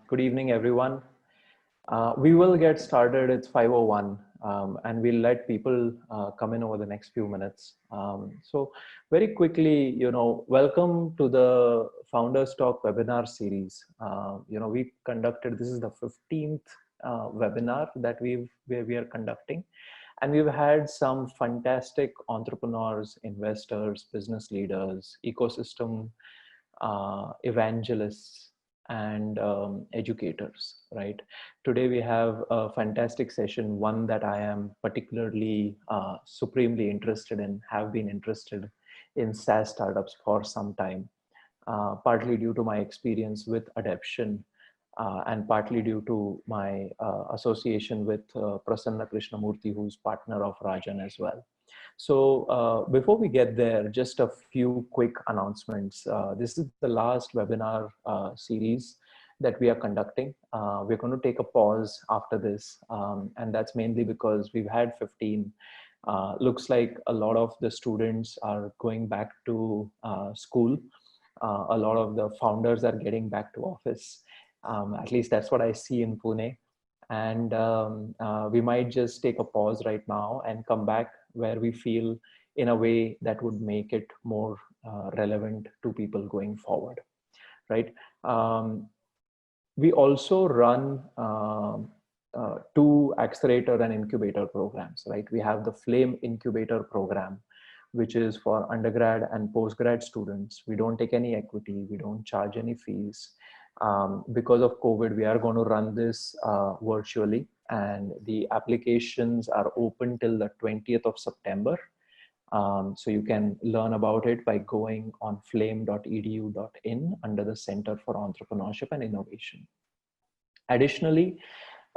Good evening, everyone. We will get started. It's 5:01, and we'll let people come in over the next few minutes. So very quickly, welcome to the Founders Talk webinar series. We conducted, this is the 15th webinar that we are conducting. And we've had some fantastic entrepreneurs, investors, business leaders, ecosystem evangelists, and educators, right? Today we have a fantastic session, one that I am particularly supremely interested in, have been interested in SaaS startups for some time, partly due to my experience with Adaption, and partly due to my association with Prasanna Krishnamurthy, who's partner of Rajan as well. So before we get there, just a few quick announcements. This is the last webinar series that we are conducting. We're going to take a pause after this, and that's mainly because we've had 15. Looks like a lot of the students are going back to school. A lot of the founders are getting back to office. At least that's what I see in Pune. And we might just take a pause right now and come back where we feel in a way that would make it more relevant to people going forward, right? We also run two accelerator and incubator programs, right? We have the Flame Incubator program, which is for undergrad and postgrad students. We don't take any equity, we don't charge any fees. Because of COVID, we are going to run this virtually, and the applications are open till the 20th of September. So you can learn about it by going on flame.edu.in under the Center for Entrepreneurship and Innovation. Additionally,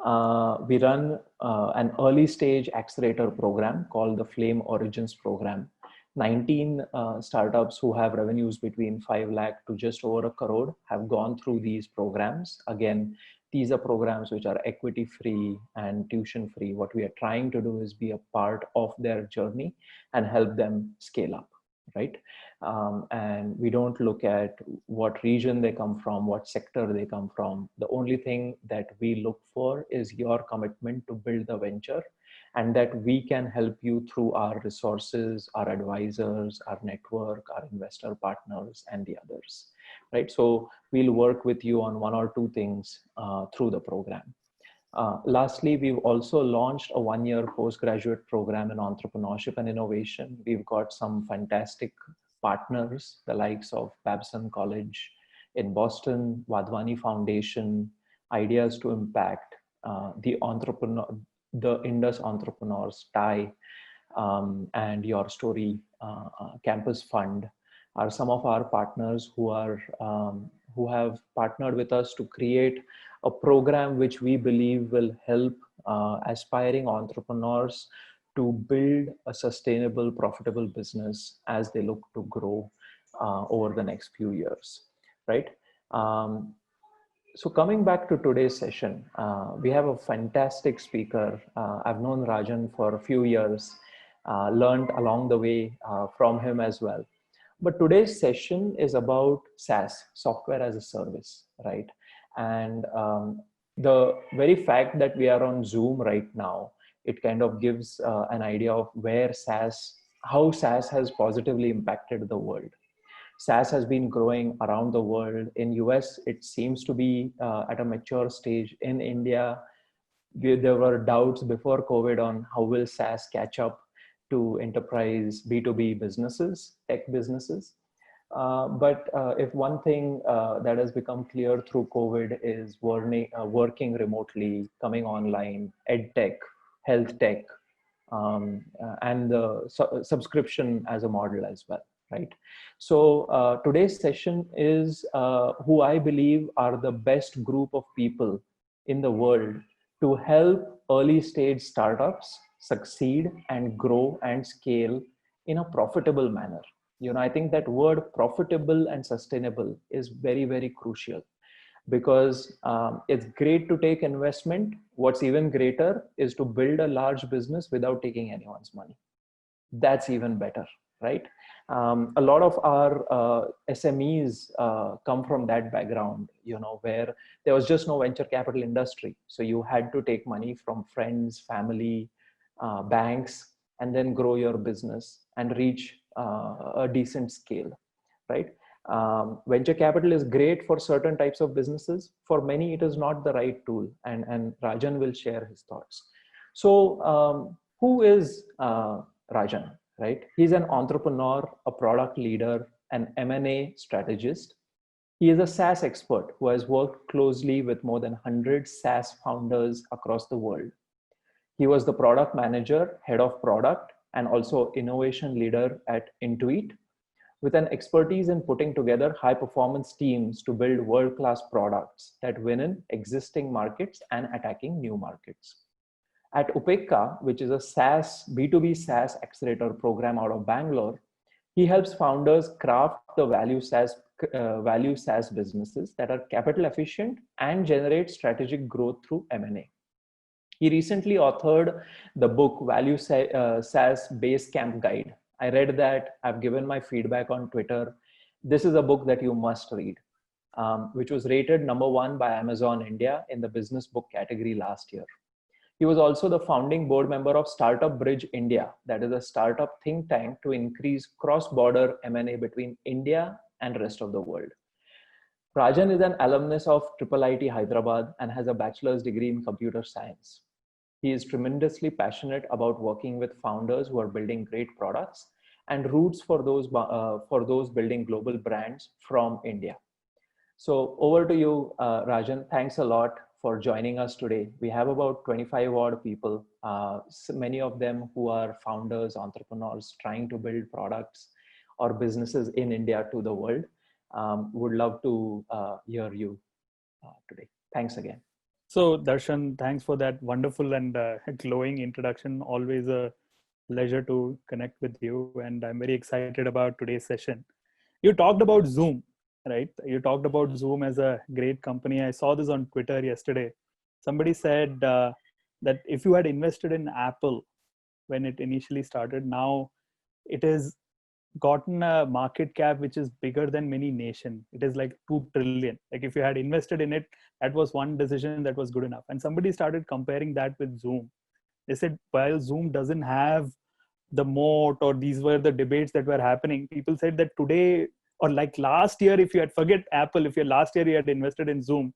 we run an early stage accelerator program called the Flame Origins program. 19 startups who have revenues between 5 lakh to just over a crore have gone through these programs. Again, these are programs which are equity free and tuition free. What we are trying to do is be a part of their journey and help them scale up, right? And we don't look at what region they come from, what sector they come from. The only thing that we look for is your commitment to build the venture, and that we can help you through our resources, our advisors, our network, our investor partners, and the others, right? So we'll work with you on one or two things through the program. Lastly, we've also launched a one-year postgraduate program in entrepreneurship and innovation. We've got some fantastic partners, the likes of Babson College in Boston, Wadhwani Foundation, Ideas to Impact, the Indus Entrepreneurs, TIE, and Your Story Campus Fund are some of our partners who have partnered with us to create a program which we believe will help aspiring entrepreneurs to build a sustainable, profitable business as they look to grow over the next few years, right? So coming back to today's session, we have a fantastic speaker. I've known Rajan for a few years, learned along the way from him as well. But today's session is about SaaS, software as a service, right? And the very fact that we are on Zoom right now, it kind of gives an idea of how SaaS has positively impacted the world. SaaS has been growing around the world. In US, it seems to be at a mature stage. In India, there were doubts before COVID on how will SaaS catch up to enterprise B2B businesses, tech businesses. But if one thing that has become clear through COVID is working remotely, coming online, ed tech, health tech, and the subscription as a model as well, right? So today's session is who I believe are the best group of people in the world to help early stage startups succeed and grow and scale in a profitable manner. I think that word profitable and sustainable is very, very crucial, because it's great to take investment. What's even greater is to build a large business without taking anyone's money. That's even better, right? A lot of our SMEs come from that background, where there was just no venture capital industry. So you had to take money from friends, family, banks, and then grow your business and reach a decent scale, right? Venture capital is great for certain types of businesses. For many, it is not the right tool. And Rajan will share his thoughts. So who is Rajan, right? He's an entrepreneur, a product leader, an M&A strategist. He is a SaaS expert who has worked closely with more than 100 SaaS founders across the world. He was the product manager, head of product, and also innovation leader at Intuit, with an expertise in putting together high performance teams to build world class products that win in existing markets and attacking new markets. At Upekka, which is a B2B SaaS accelerator program out of Bangalore, he helps founders craft the value SaaS businesses that are capital efficient and generate strategic growth through M&A. He recently authored the book Value SaaS Base Camp Guide. I read that. I've given my feedback on Twitter. This is a book that you must read, which was rated #1 by Amazon India in the business book category last year. He was also the founding board member of Startup Bridge India, that is a startup think tank to increase cross-border M&A between India and rest of the world. Rajan is an alumnus of IIIT Hyderabad and has a bachelor's degree in computer science. He is tremendously passionate about working with founders who are building great products and roots for those building global brands from India. So over to you, Rajan. Thanks a lot for joining us today. We have about 25 odd people, many of them who are founders, entrepreneurs, trying to build products or businesses in India to the world. Would love to hear you today. Thanks again. So Darshan, thanks for that wonderful and glowing introduction. Always a pleasure to connect with you. And I'm very excited about today's session. You talked about Zoom, right? You talked about Zoom as a great company. I saw this on Twitter yesterday. Somebody said that if you had invested in Apple when it initially started, now it has gotten a market cap which is bigger than many nations. It is like 2 trillion. Like if you had invested in it, that was one decision that was good enough. And somebody started comparing that with Zoom. They said, while Zoom doesn't have the moat, or these were the debates that were happening, people said that today, or like last year, if you had forget Apple, if last year you had invested in Zoom,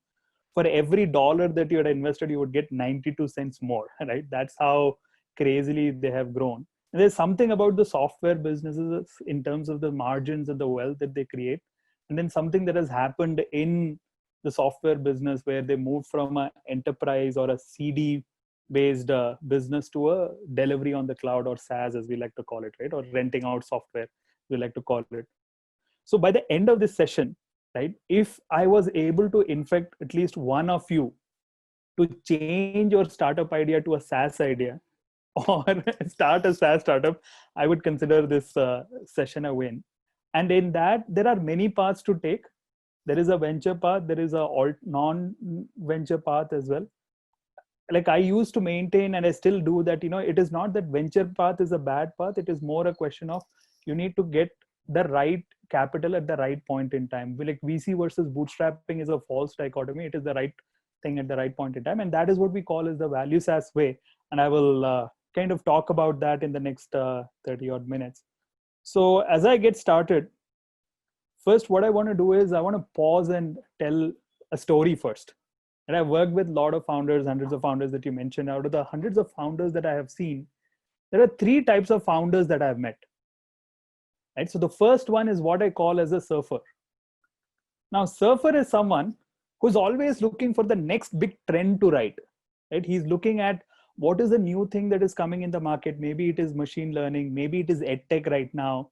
for every dollar that you had invested, you would get 92 cents more, right? That's how crazily they have grown. And there's something about the software businesses in terms of the margins and the wealth that they create. And then something that has happened in the software business where they moved from an enterprise or a CD based business to a delivery on the cloud, or SaaS as we like to call it, right? Or renting out software, we like to call it. So by the end of this session, right, if I was able to infect at least one of you to change your startup idea to a SaaS idea, or start a SaaS startup, I would consider this session a win. And in that, there are many paths to take. There is a venture path, there is a non-venture path as well. Like I used to maintain, and I still do, that, it is not that venture path is a bad path. It is more a question of you need to get the right capital at the right point in time. Like VC versus bootstrapping is a false dichotomy. It is the right thing at the right point in time. And that is what we call as the value SaaS way. And I will kind of talk about that in the next 30 odd minutes. So as I get started, first, what I want to do is I want to pause and tell a story first. And I've worked with a lot of founders, hundreds of founders that you mentioned. Out of the hundreds of founders that I have seen, there are 3 types of founders that I've met. Right? So the first one is what I call as a surfer. Now, surfer is someone who's always looking for the next big trend to ride. Right? He's looking at what is the new thing that is coming in the market. Maybe it is machine learning. Maybe it is edtech right now.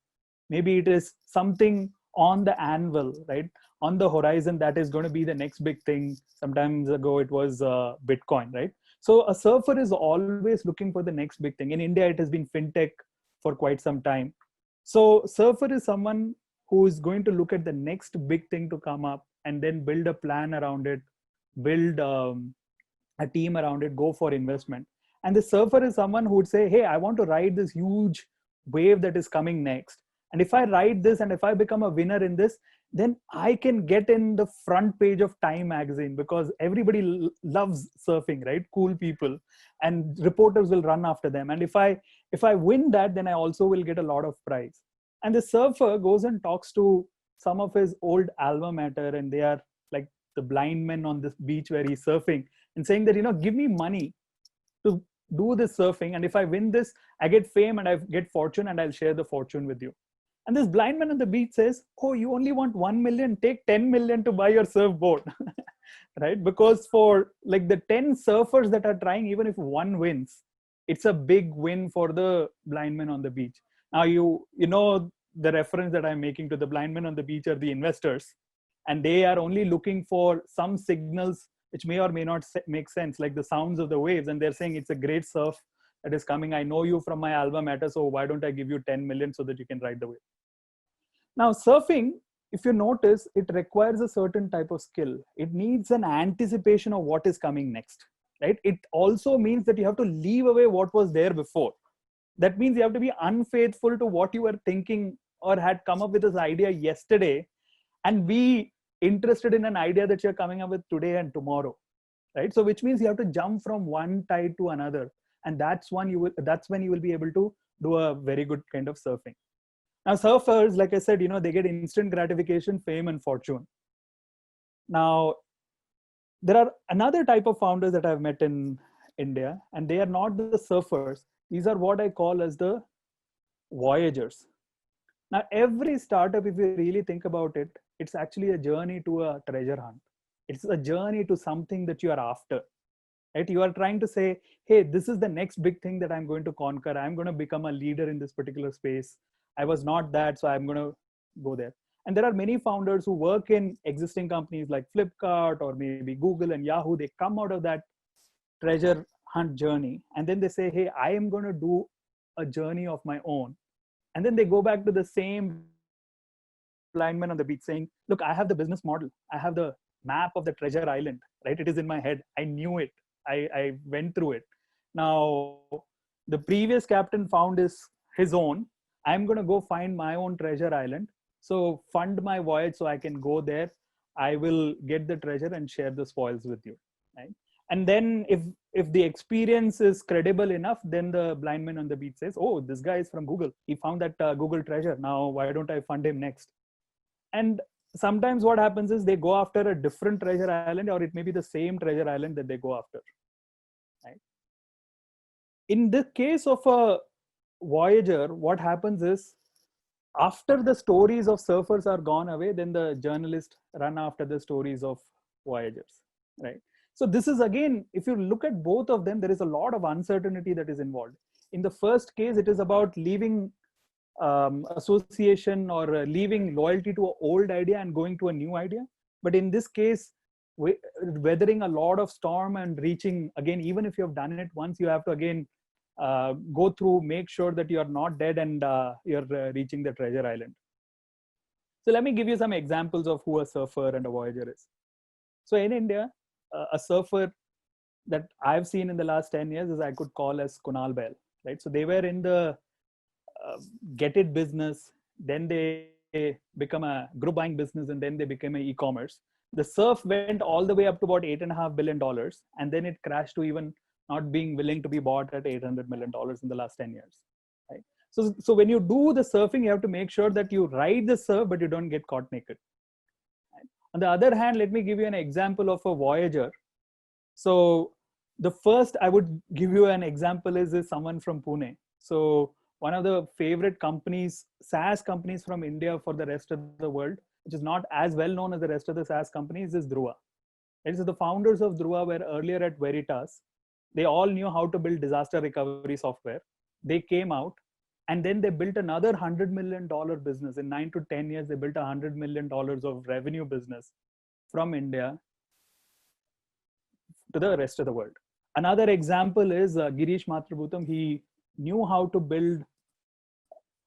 Maybe it is something on the anvil, right? On the horizon that is going to be the next big thing. Sometimes ago it was Bitcoin, right? So a surfer is always looking for the next big thing. In India, it has been fintech for quite some time. So surfer is someone who is going to look at the next big thing to come up and then build a plan around it, build a team around it, go for investment. And the surfer is someone who would say, hey, I want to ride this huge wave that is coming next. And if I write this and if I become a winner in this, then I can get in the front page of Time magazine, because everybody loves surfing, right? Cool people, and reporters will run after them. And if I win that, then I also will get a lot of prize. And the surfer goes and talks to some of his old alma mater, and they are like the blind men on this beach where he's surfing, and saying that, give me money to do this surfing, and if I win this, I get fame and I get fortune, and I'll share the fortune with you. And this blind man on the beach says, oh, you only want 1 million, take 10 million to buy your surfboard. Right? Because for like the 10 surfers that are trying, even if one wins, it's a big win for the blind man on the beach. Now you know the reference that I'm making to the blind men on the beach are the investors, and they are only looking for some signals which may or may not make sense, like the sounds of the waves, and they're saying it's a great surf that is coming. I know you from my alma mater, so why don't I give you 10 million so that you can ride the wave? Now, surfing, if you notice, it requires a certain type of skill. It needs an anticipation of what is coming next, right? It also means that you have to leave away what was there before. That means you have to be unfaithful to what you were thinking or had come up with this idea yesterday, and be interested in an idea that you're coming up with today and tomorrow, right? So which means you have to jump from one tide to another, and that's when you will be able to do a very good kind of surfing. Now surfers, like I said, they get instant gratification, fame, and fortune. Now there are another type of founders that I've met in India, and they are not the surfers. These are what I call as the voyagers. Now every startup, if you really think about it, it's actually a journey to a treasure hunt. It's a journey to something that you are after, right? You are trying to say, hey, this is the next big thing that I'm going to conquer. I'm going to become a leader in this particular space. I was not that, so I'm going to go there. And there are many founders who work in existing companies like Flipkart or maybe Google and Yahoo. They come out of that treasure hunt journey, and then they say, hey, I am going to do a journey of my own. And then they go back to the same blind man on the beach saying, look, I have the business model. I have the map of the treasure island, right? It is in my head. I knew it. I went through it. Now, the previous captain found his own. I'm going to go find my own treasure island. So fund my voyage so I can go there. I will get the treasure and share the spoils with you, right? And then if the experience is credible enough, then the blind man on the beach says, oh, this guy is from Google. He found that Google treasure. Now, why don't I fund him next? And sometimes what happens is they go after a different treasure island, or it may be the same treasure island that they go after, right? In the case of a voyager, what happens is, after the stories of surfers are gone away, then the journalists run after the stories of voyagers, right? So this is, again, if you look at both of them, there is a lot of uncertainty that is involved. In the first case, it is about leaving association or leaving loyalty to an old idea and going to a new idea. But in this case, weathering a lot of storm and reaching, again, even if you have done it once, you have to again go through, make sure that you are not dead and you're reaching the treasure island. So let me give you some examples of who a surfer and a voyager is. So in India, a surfer that I've seen in the last 10 years is I could call as Kunal Bahl, right? So they were in the Get It business, then they become a group buying business, and then they became an e-commerce. The surf went all the way up to about $8.5 billion, and then it crashed to even not being willing to be bought at $800 million in the last 10 years, right? So when you do the surfing, you have to make sure that you ride the surf, but you don't get caught naked. Right? On the other hand, let me give you an example of a voyager. So the first I would give you an example is someone from Pune. So one of the favorite companies, SaaS companies from India for the rest of the world, which is not as well known as the rest of the SaaS companies, is Dhruva. Right? So the founders of Dhruva were earlier at Veritas. They all knew how to build disaster recovery software. They came out, and then they built another $100 million business. In 9 to 10 years, they built $100 million of revenue business from India to the rest of the world. Another example is Girish Mathrubootham. He knew how to build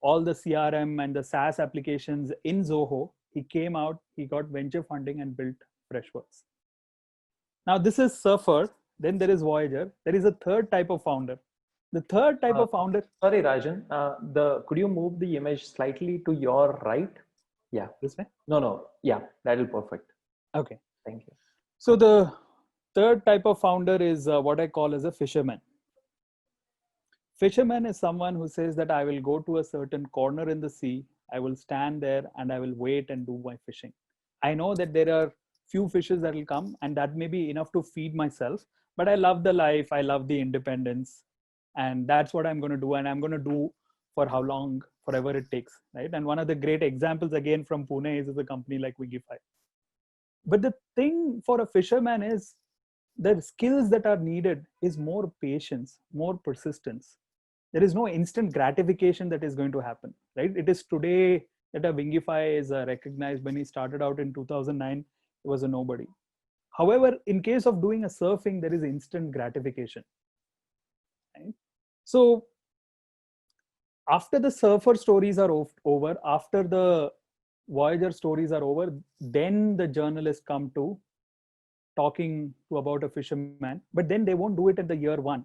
all the CRM and the SaaS applications in Zoho. He came out, he got venture funding and built Freshworks. Now this is surfer. Then there is voyager. There is a third type of founder. The third type of founder. Sorry, Rajan. Could you move the image slightly to your right? Yeah. This way? No. Yeah, that'll be perfect. Okay. Thank you. So the third type of founder is what I call as a fisherman. Fisherman is someone who says that I will go to a certain corner in the sea, I will stand there and I will wait and do my fishing. I know that there are few fishes that will come and that may be enough to feed myself, but I love the life, I love the independence, and that's what I'm going to do. And I'm going to do for how long, forever it takes, right? And one of the great examples again from Pune is a company like Wigify. But the thing for a fisherman is the skills that are needed is more patience, more persistence. There is no instant gratification that is going to happen, right? It is today that a Wingify is recognized. When he started out in 2009, he was a nobody. However, in case of doing a surfing, there is instant gratification, right? So after the surfer stories are over, after the Voyager stories are over, then the journalists come to talking to about a fisherman, but then they won't do it at the year one.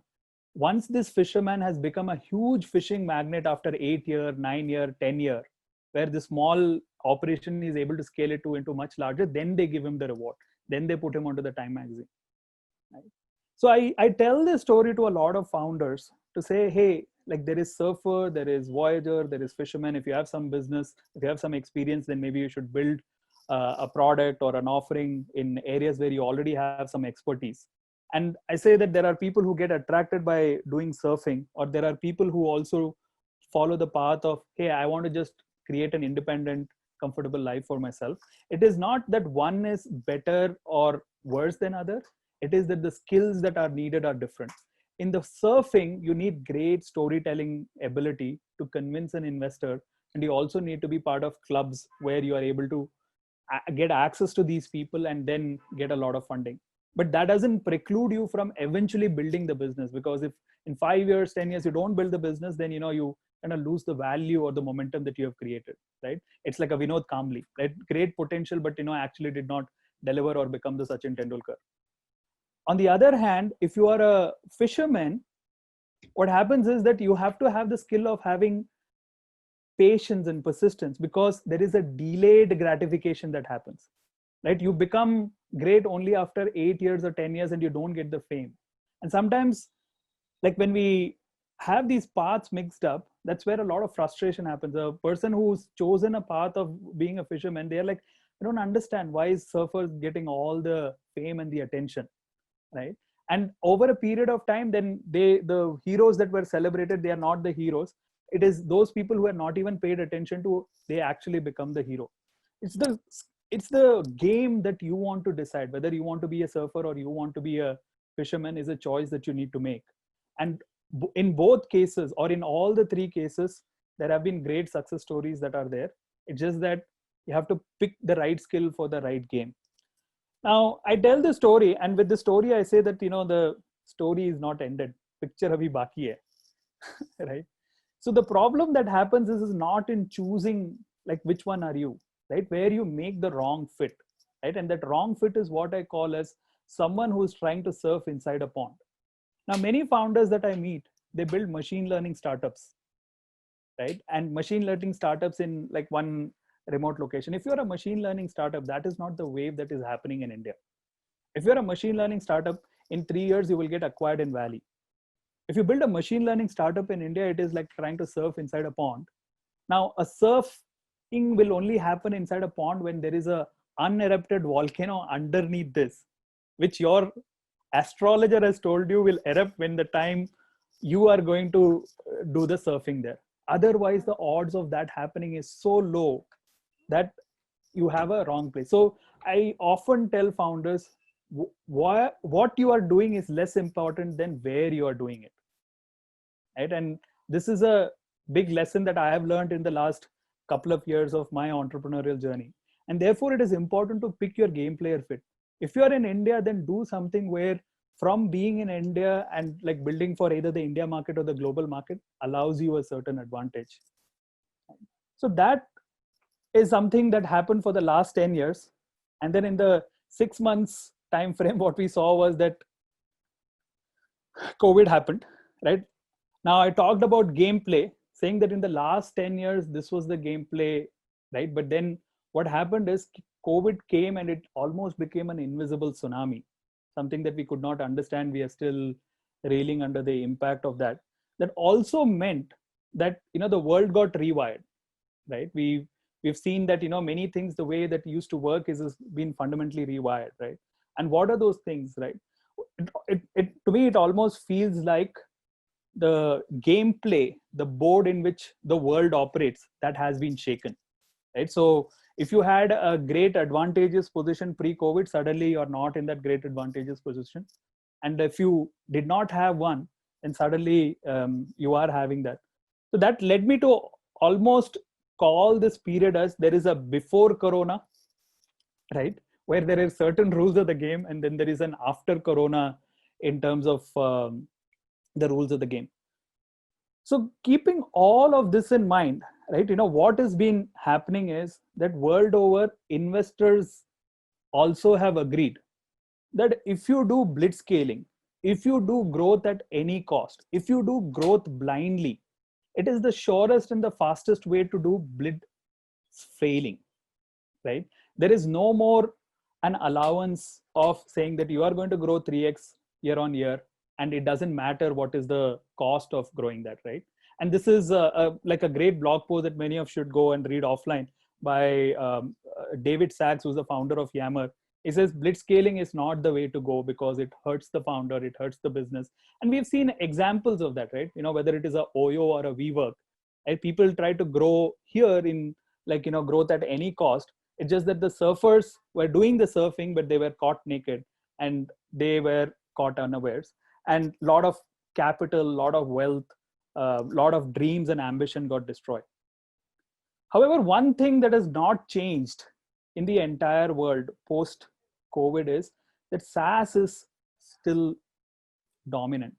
Once this fisherman has become a huge fishing magnate after 8 year, 9 year, 10 year, where the small operation is able to scale it to into much larger, then they give him the reward. Then they put him onto the Time magazine. Right? So I tell this story to a lot of founders to say, hey, like there is surfer, there is Voyager, there is fisherman. If you have some business, if you have some experience, then maybe you should build a product or an offering in areas where you already have some expertise. And I say that there are people who get attracted by doing surfing, or there are people who also follow the path of, hey, I want to just create an independent, comfortable life for myself. It is not that one is better or worse than other. It is that the skills that are needed are different. In the surfing, you need great storytelling ability to convince an investor, and you also need to be part of clubs where you are able to get access to these people and then get a lot of funding. But that doesn't preclude you from eventually building the business, because if in 5 years, 10 years you don't build the business, then you kind of lose the value or the momentum that you have created, right? It's like a Vinod Kambli, right? Great potential, but actually did not deliver or become the Sachin Tendulkar. On the other hand, if you are a fisherman, what happens is that you have to have the skill of having patience and persistence, because there is a delayed gratification that happens, right? You become great only after 8 years or 10 years and you don't get the fame. And sometimes, like when we have these paths mixed up, that's where a lot of frustration happens. A person who's chosen a path of being a fisherman, they're like, I don't understand why is surfers getting all the fame and the attention, right? And over a period of time, then the heroes that were celebrated, they are not the heroes. It is those people who are not even paid attention to, they actually become the hero. It's the game that you want to decide whether you want to be a surfer or you want to be a fisherman. Is a choice that you need to make. And in both cases, or in all the three cases, there have been great success stories that are there. It's just that you have to pick the right skill for the right game. Now I tell the story, and with the story I say that the story is not ended, picture abhi baki hai. Right? So the problem that happens is not in choosing like which one are you, right? Where you make the wrong fit, right? And that wrong fit is what I call as someone who's trying to surf inside a pond. Now many founders that I meet, they build machine learning startups, right? And machine learning startups in like one remote location. If you're a machine learning startup, that is not the wave that is happening in India. If you're a machine learning startup, in 3 years you will get acquired in Valley. If you build a machine learning startup in India, it is like trying to surf inside a pond. Now a surfing will only happen inside a pond when there is a unerupted volcano underneath this, which your astrologer has told you will erupt when the time you are going to do the surfing there. Otherwise the odds of that happening is so low that you have a wrong place. So I often tell founders, what you are doing is less important than where you are doing it, right? And this is a big lesson that I have learned in the last couple of years of my entrepreneurial journey. And therefore it is important to pick your game player fit. If you are in India, then do something where from being in India and like building for either the India market or the global market allows you a certain advantage. So that is something that happened for the last 10 years. And then in the 6 months time frame, what we saw was that COVID happened, right? Now, I talked about gameplay, saying that in the last 10 years, this was the gameplay, right? But then what happened is COVID came and it almost became an invisible tsunami, something that we could not understand. We are still reeling under the impact of that. That also meant that, the world got rewired, right? We've seen that, many things, the way that used to work is been fundamentally rewired, right? And what are those things, right? To me, it almost feels like the gameplay, the board in which the world operates, that has been shaken, right? So if you had a great advantageous position pre-COVID, suddenly you're not in that great advantageous position. And if you did not have one, then suddenly you are having that. So that led me to almost call this period as there is a before Corona, right? Where there are certain rules of the game, and then there is an after Corona in terms of the rules of the game. So keeping all of this in mind, right, what has been happening is that world over, investors also have agreed that if you do blitzscaling, if you do growth at any cost, if you do growth blindly, it is the surest and the fastest way to do blitz failing, right? There is no more an allowance of saying that you are going to grow 3x year on year, and it doesn't matter what is the cost of growing that, right? And this is like a great blog post that many of should go and read offline by David Sachs, who's the founder of Yammer. He says blitzscaling is not the way to go because it hurts the founder, it hurts the business. And we've seen examples of that, right? Whether it is a Oyo or a WeWork, right? People try to grow here in growth at any cost. It's just that the surfers were doing the surfing, but they were caught naked and they were caught unawares. And a lot of capital, a lot of wealth, a lot of dreams and ambition got destroyed. However, one thing that has not changed in the entire world post COVID is that SaaS is still dominant.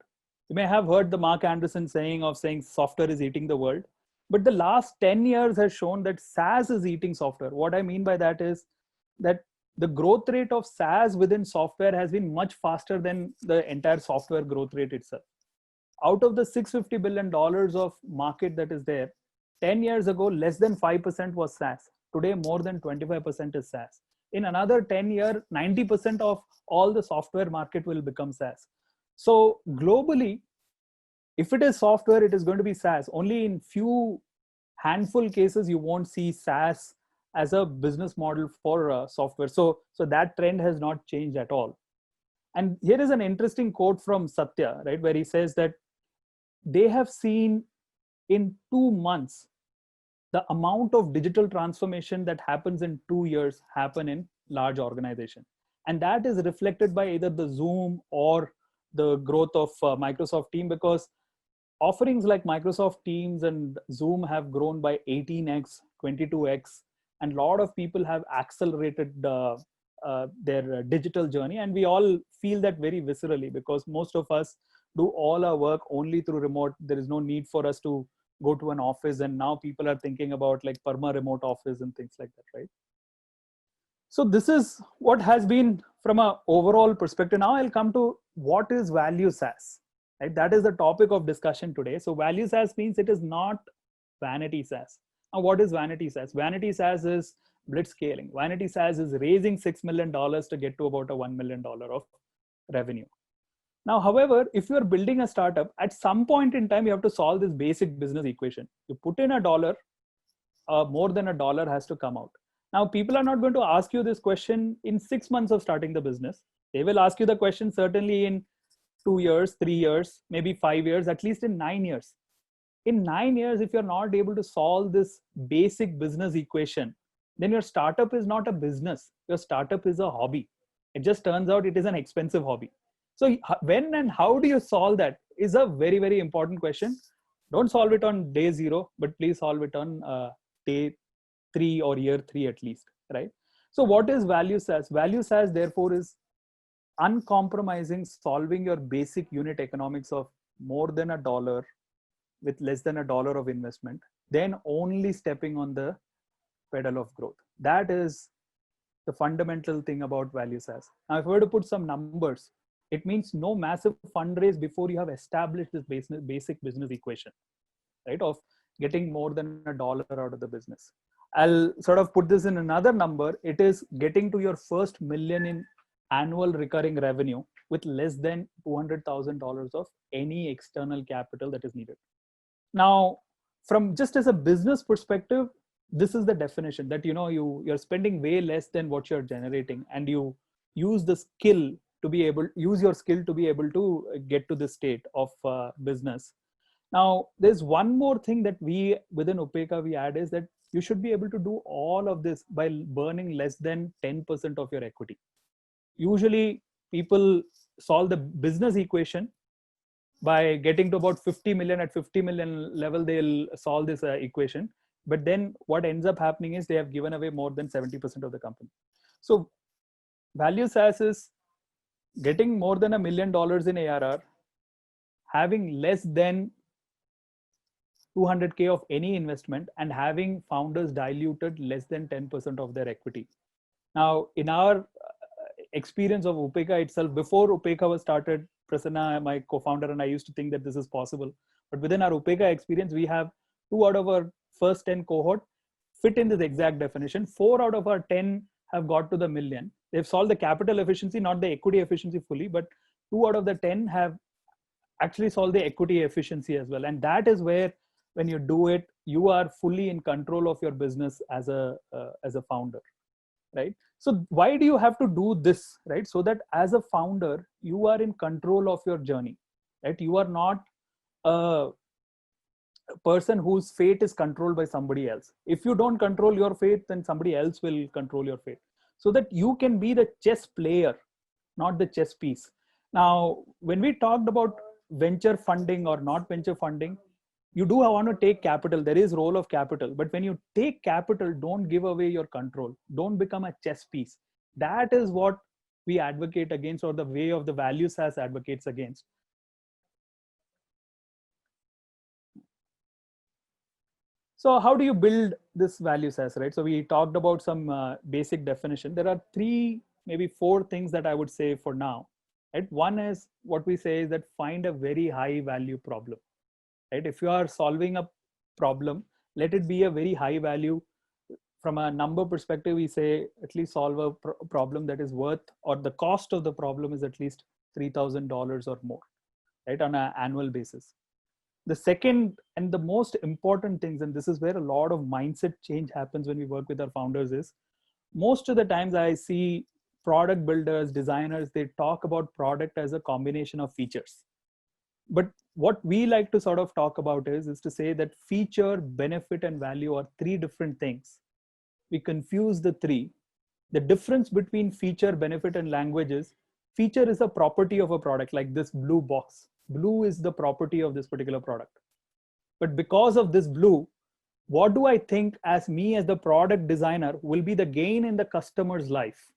You may have heard the Mark Anderson saying software is eating the world. But the last 10 years has shown that SaaS is eating software. What I mean by that is that the growth rate of SaaS within software has been much faster than the entire software growth rate itself. Out of the $650 billion of market that is there, 10 years ago, less than 5% was SaaS. Today, more than 25% is SaaS. In another 10 years, 90% of all the software market will become SaaS. So globally, if it is software, it is going to be SaaS. Only in few handful cases, you won't see SaaS as a business model for software. So that trend has not changed at all. And here is an interesting quote from Satya, right, where he says that they have seen in 2 months the amount of digital transformation that happens in 2 years happen in large organization. And that is reflected by either the Zoom or the growth of Microsoft Teams, because offerings like Microsoft Teams and Zoom have grown by 18x, 22x, and a lot of people have accelerated their digital journey. And we all feel that very viscerally because most of us do all our work only through remote. There is no need for us to go to an office. And now people are thinking about like perma remote office and things like that, right? So this is what has been from an overall perspective. Now I'll come to what is value SaaS. Right? That is the topic of discussion today. So value SaaS means it is not vanity SaaS. Now, what is vanity SaaS? Vanity SaaS is blitzscaling. Vanity SaaS is raising $6 million to get to about a $1 million of revenue. Now, however, if you are building a startup, at some point in time, you have to solve this basic business equation. You put in $1, more than $1 has to come out. Now, people are not going to ask you this question in 6 months of starting the business. They will ask you the question certainly in 2 years, 3 years, maybe 5 years, at least in 9 years. In 9 years, if you're not able to solve this basic business equation, then your startup is not a business. Your startup is a hobby. It just turns out it is an expensive hobby. So when and how do you solve that is a very, very important question. Don't solve it on day 0, but please solve it on day 3 or year 3 at least, right? So what is value SaaS? Value SaaS, therefore, is uncompromising solving your basic unit economics of more than $1 with less than $1 of investment, then only stepping on the pedal of growth. That is the fundamental thing about value SaaS. Now, if we were to put some numbers, It means no massive fundraise before you have established this basic business equation, right? Of getting more than $1 out of the business. I'll sort of put this in another number. It is getting to your first million in annual recurring revenue with less than $200,000 of any external capital that is needed. Now, from just as a business perspective, this is the definition that you're spending way less than what you're generating, and you use the skill to be able use your skill to be able to get to the state of business. Now, there's one more thing that we within Upeka we add is that you should be able to do all of this by burning less than 10% of your equity. Usually, people solve the business equation by getting to about 50 million. At 50 million level, they'll solve this equation. But then what ends up happening is they have given away more than 70% of the company. So value SaaS is getting more than $1 million in ARR, having less than 200K of any investment, and having founders diluted less than 10% of their equity. Now, in our experience of Upeka itself, before Upeka was started, Prasanna, my co-founder, and I used to think that this is possible. But within our Upeka experience, we have 2 out of our first 10 cohort fit in this exact definition. 4 out of our 10 have got to the million. They've solved the capital efficiency, not the equity efficiency fully, but 2 out of the 10 have actually solved the equity efficiency as well. And that is where, when you do it, you are fully in control of your business as a founder, right? So why do you have to do this, right? So that as a founder, you are in control of your journey, right? You are not a person whose fate is controlled by somebody else. If you don't control your fate, then somebody else will control your fate, so that you can be the chess player, not the chess piece. Now, when we talked about venture funding or not venture funding, you do want to take capital. There is role of capital, but when you take capital, don't give away your control. Don't become a chess piece. That is what we advocate against, or the way of the value SaaS advocates against. So how do you build this value SaaS, right? So we talked about some basic definition. There are 3, maybe 4 things that I would say for now, right? One is what we say is that find a very high value problem. Right? If you are solving a problem, let it be a very high value. From a number perspective, we say at least solve a problem that is worth, or the cost of the problem is at least $3,000 or more, right, on an annual basis. The second and the most important things, and this is where a lot of mindset change happens when we work with our founders, is most of the times I see product builders, designers, they talk about product as a combination of features. But what we like to sort of talk about is to say that feature, benefit, and value are 3 different things. We confuse the 3. The difference between feature, benefit, and language is feature is a property of a product, like this blue box. Blue is the property of this particular product. But because of this blue, what do I think as me as the product designer will be the gain in the customer's life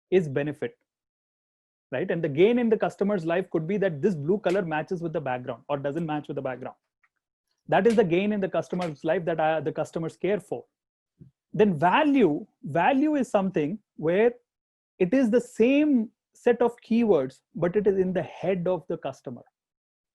is benefit. Right? And the gain in the customer's life could be that this blue color matches with the background or doesn't match with the background. That is the gain in the customer's life that the customers care for. Then value is something where it is the same set of keywords, but it is in the head of the customer.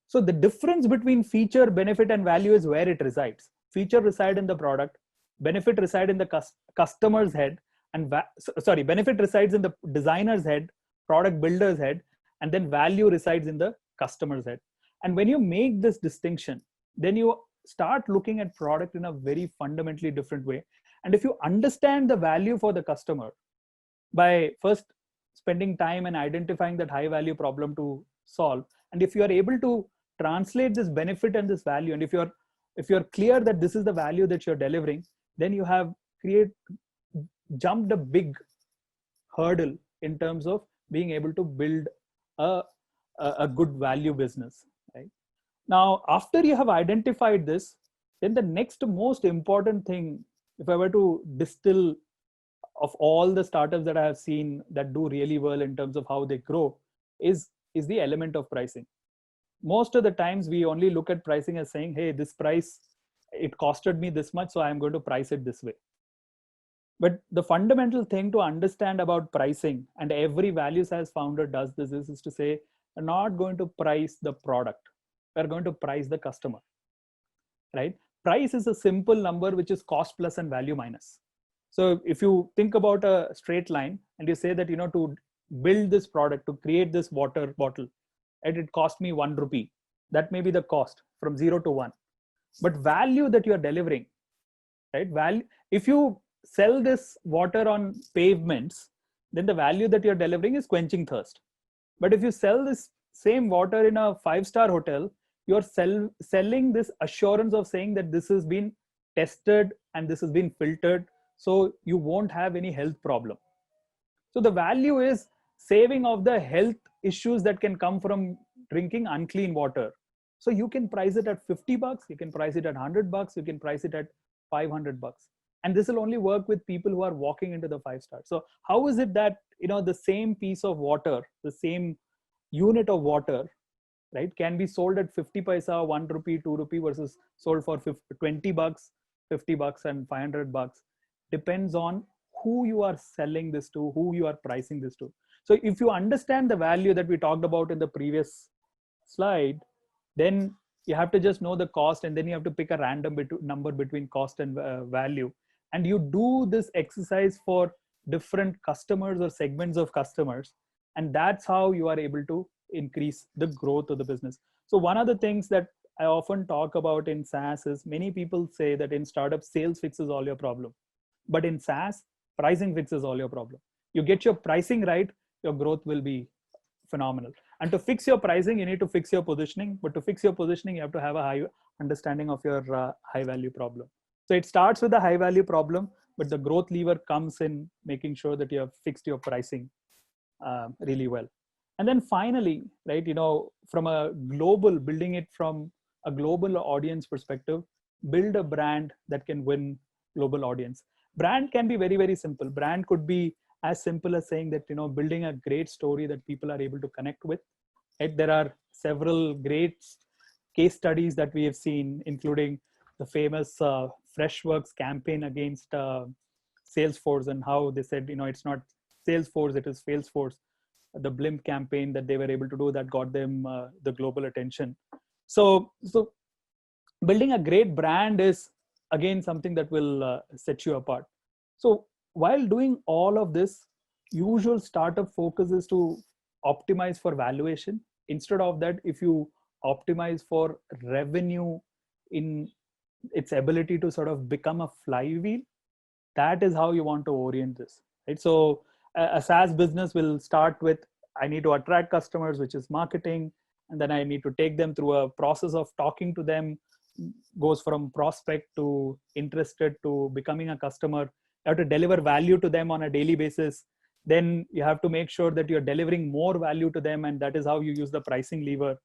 So the difference between feature, benefit, and value is where it resides. Feature reside in the product, benefit reside in the customer's head, and benefit resides in the designer's head, product builder's head, and then value resides in the customer's head. And when you make this distinction, then you start looking at product in a very fundamentally different way. And if you understand the value for the customer by first spending time and identifying that high value problem to solve, and if you are able to translate this benefit and this value, and if you're clear that this is the value that you're delivering, then you have jumped a big hurdle in terms of being able to build a good value business, right? Now, after you have identified this, then the next most important thing, if I were to distill of all the startups that I have seen that do really well in terms of how they grow, is the element of pricing. Most of the times we only look at pricing as saying, hey, this price, it costed me this much, so I'm going to price it this way. But the fundamental thing to understand about pricing, and every value SaaS founder does this, is to say, we're not going to price the product. We're going to price the customer, right? Price is a simple number, which is cost plus and value minus. So if you think about a straight line and you say that, to build this product, to create this water bottle, and it cost me 1 rupee, that may be the cost from 0 to 1. But value that you are delivering, right? Value, if you sell this water on pavements, then the value that you're delivering is quenching thirst. But if you sell this same water in a 5-star hotel, you're selling this assurance of saying that this has been tested and this has been filtered, so you won't have any health problem. So the value is saving of the health issues that can come from drinking unclean water. So you can price it at $50, you can price it at $100, you can price it at $500. And this will only work with people who are walking into the 5-star. So how is it that, the same piece of water, the same unit of water, right, can be sold at 50 paisa, 1 rupee, 2 rupee versus sold for $20, $50 and $500? Depends on who you are selling this to, who you are pricing this to. So if you understand the value that we talked about in the previous slide, then you have to just know the cost, and then you have to pick a random number between cost and value. And you do this exercise for different customers or segments of customers. And that's how you are able to increase the growth of the business. So one of the things that I often talk about in SaaS is, many people say that in startups, sales fixes all your problem. But in SaaS, pricing fixes all your problem. You get your pricing right, your growth will be phenomenal. And to fix your pricing, you need to fix your positioning. But to fix your positioning, you have to have a high understanding of your high value problem. So it starts with a high value problem, but the growth lever comes in making sure that you have fixed your pricing really well. And then finally, right, from a global, building it from a global audience perspective, build a brand that can win global audience. Brand can be very, very simple. Brand could be as simple as saying that, building a great story that people are able to connect with. Right? There are several great case studies that we have seen, including the famous Freshworks campaign against Salesforce, and how they said, it's not Salesforce, it is Salesforce. The blimp campaign that they were able to do that got them the global attention. So building a great brand is, again, something that will set you apart. So while doing all of this, usual startup focus is to optimize for valuation. Instead of that, if you optimize for revenue in its ability to sort of become a flywheel, that is how you want to orient this, right? So a SaaS business will start with, I need to attract customers, which is marketing. And then I need to take them through a process of talking to them, goes from prospect to interested to becoming a customer. You have to deliver value to them on a daily basis. Then you have to make sure that you're delivering more value to them. And that is how you use the pricing lever.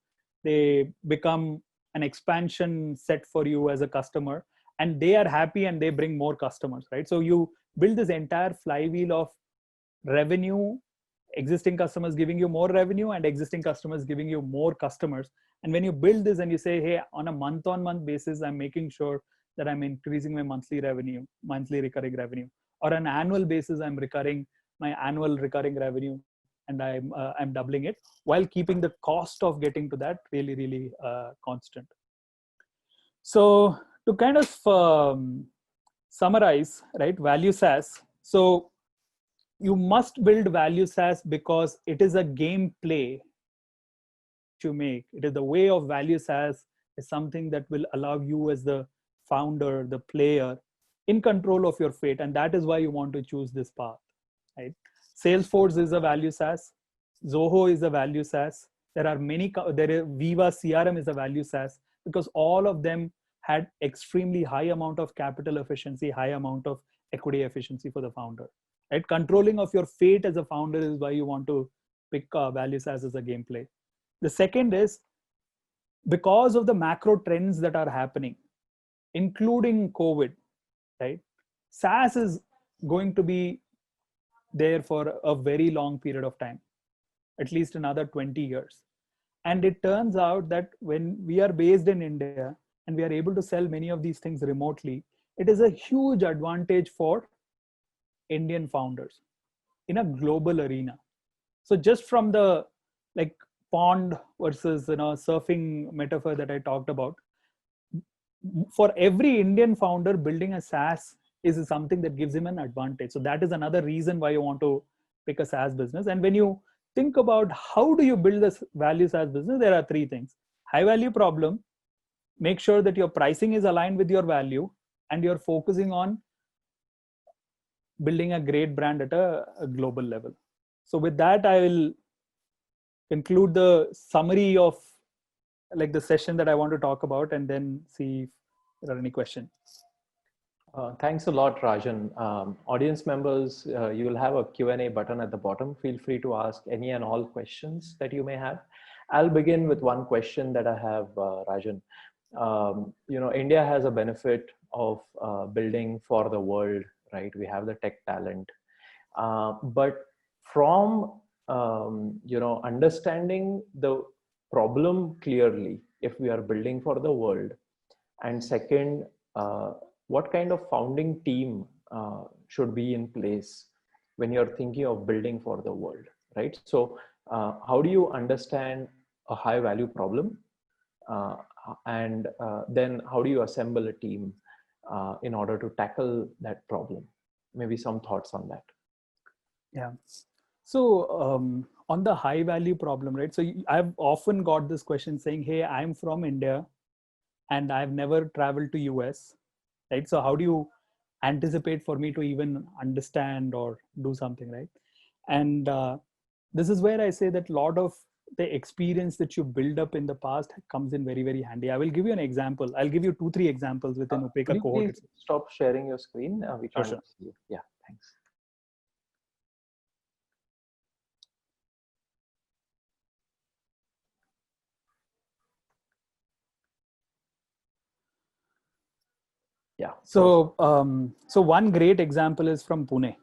They become an expansion set for you as a customer, and they are happy and they bring more customers, right? So you build this entire flywheel of revenue, existing customers giving you more revenue, and existing customers giving you more customers. And when you build this and you say, hey, on a month-on-month basis, I'm making sure that I'm increasing my monthly revenue, monthly recurring revenue, or an annual basis, I'm recurring my annual recurring revenue, and I'm doubling it while keeping the cost of getting to that really, really constant. So to kind of summarize, right, value SaaS. So you must build value SaaS because it is a gameplay to make. It is the way of value SaaS is something that will allow you as the founder, the player, in control of your fate. And that is why you want to choose this path, right? Salesforce is a value SaaS. Zoho is a value SaaS. There are many, Viva CRM is a value SaaS, because all of them had extremely high amount of capital efficiency, high amount of equity efficiency for the founder. Right? Controlling of your fate as a founder is why you want to pick value SaaS as a gameplay. The second is because of the macro trends that are happening, including COVID, right? SaaS is going to be there for a very long period of time, at least another 20 years. And it turns out that when we are based in India and we are able to sell many of these things remotely, it is a huge advantage for Indian founders in a global arena. So just from the like pond versus surfing metaphor that I talked about, for every Indian founder, building a SaaS is something that gives him an advantage. So that is another reason why you want to pick a SaaS business. And when you think about how do you build this value SaaS business, there are three things: high value problem, make sure that your pricing is aligned with your value, and you're focusing on building a great brand at a global level. So with that, I will conclude the summary of like the session that I want to talk about, and then see if there are any questions. Thanks a lot, Rajan. Audience members, you will have a Q&A button at the bottom. Feel free to ask any and all questions that you may have. I'll begin with one question that I have, Rajan. India has a benefit of building for the world, right? We have the tech talent. But from, understanding the problem clearly, if we are building for the world, and second, what kind of founding team should be in place when you're thinking of building for the world, right? So how do you understand a high value problem? And then how do you assemble a team in order to tackle that problem? Maybe some thoughts on that. Yeah. So on the high value problem, right? So I've often got this question saying, hey, I'm from India and I've never traveled to US, right? So how do you anticipate for me to even understand or do something, right? And this is where I say that a lot of the experience that you build up in the past comes in very, very handy. I will give you an example. I'll give you 2-3 examples within Upeka cohort. Please stop sharing your screen. We can't sure. see you. Yeah, thanks. Yeah. So so one great example is from Pune,